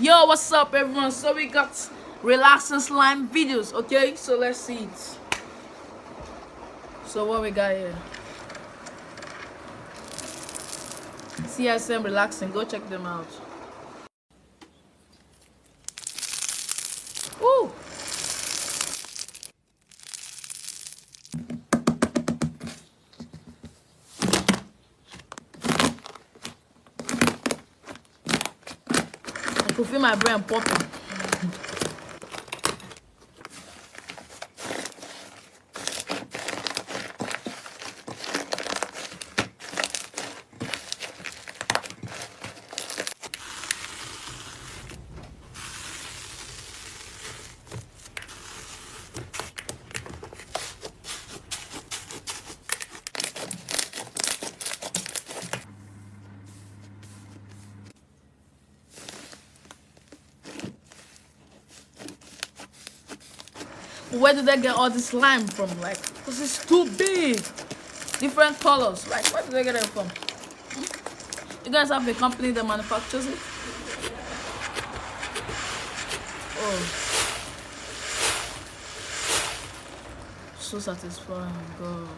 Yo, what's up, everyone? So we got relaxing slime videos, okay? So let's see it. So what we got here? CSM relaxing. Go check them out. Ooh. I could feel my brain popping. Where did they get all this slime from? Like, this is too big. Different colors. Like, where did they get it from? You guys have a company that manufactures it? Oh, so satisfying, God.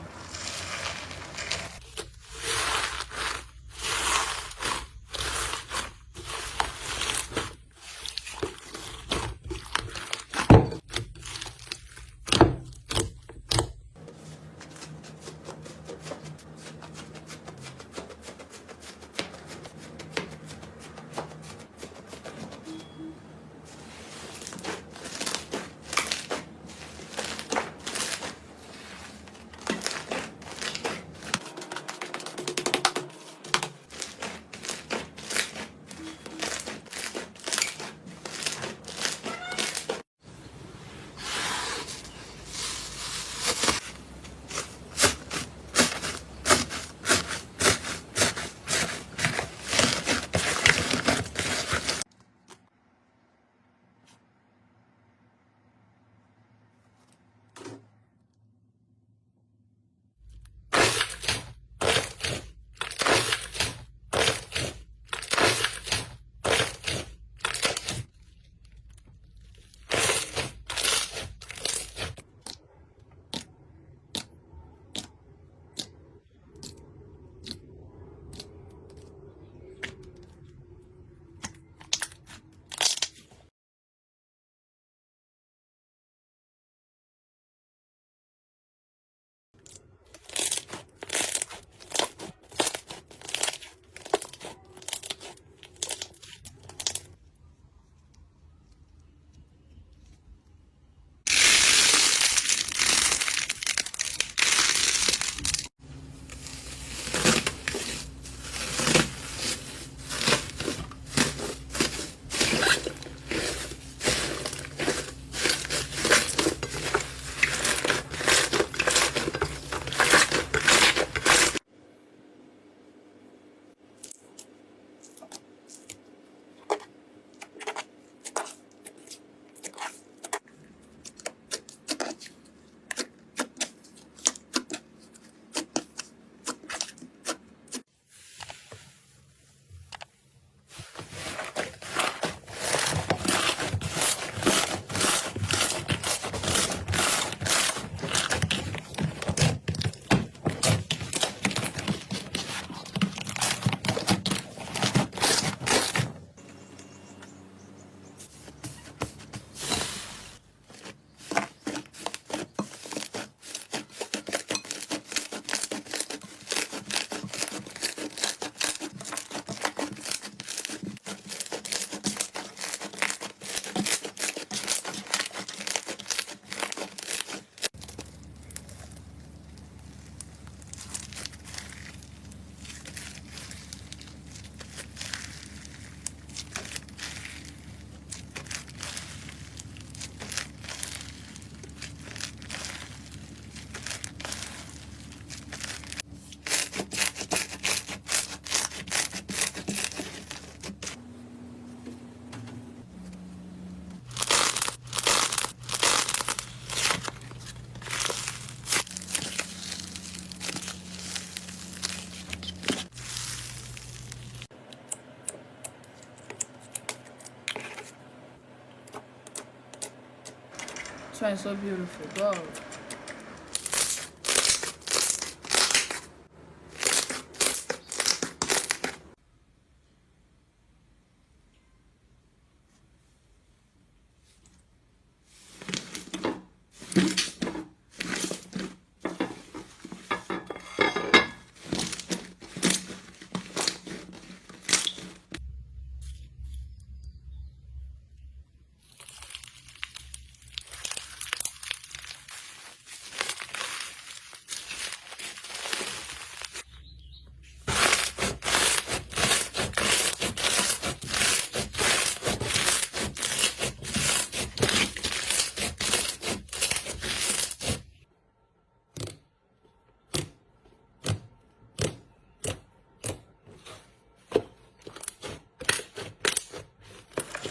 This one is so beautiful. God.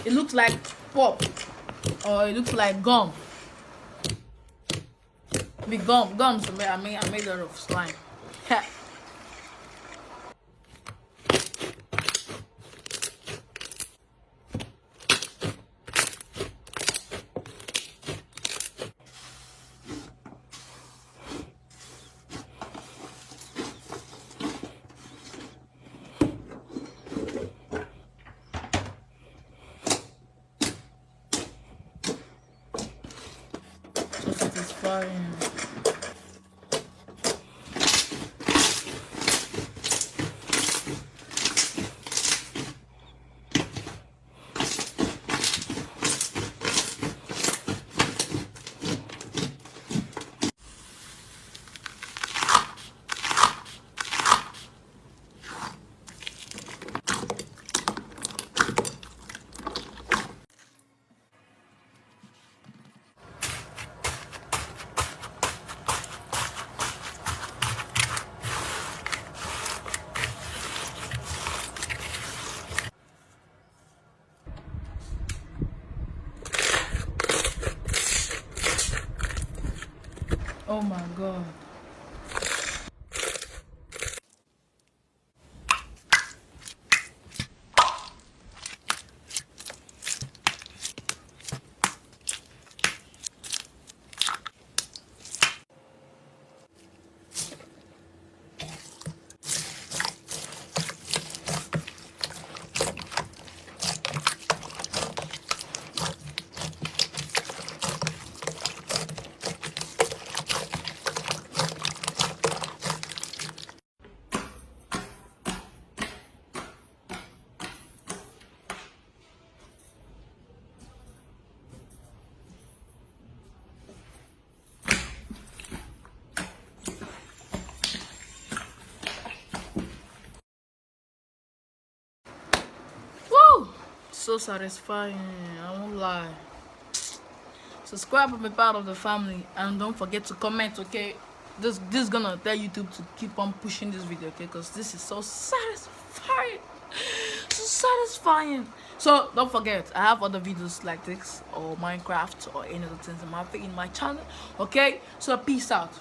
It looks like pop, or it looks like gum. The gums. I made out of slime. So satisfying. Oh my God. Woo! So satisfying. I won't lie. Subscribe and be part of the family, and don't forget to comment. Okay, this is gonna tell YouTube to keep on pushing this video. Okay, because this is so satisfying. So satisfying. So don't forget, I have other videos like this, or Minecraft, or any other things in my channel. Okay, so peace out.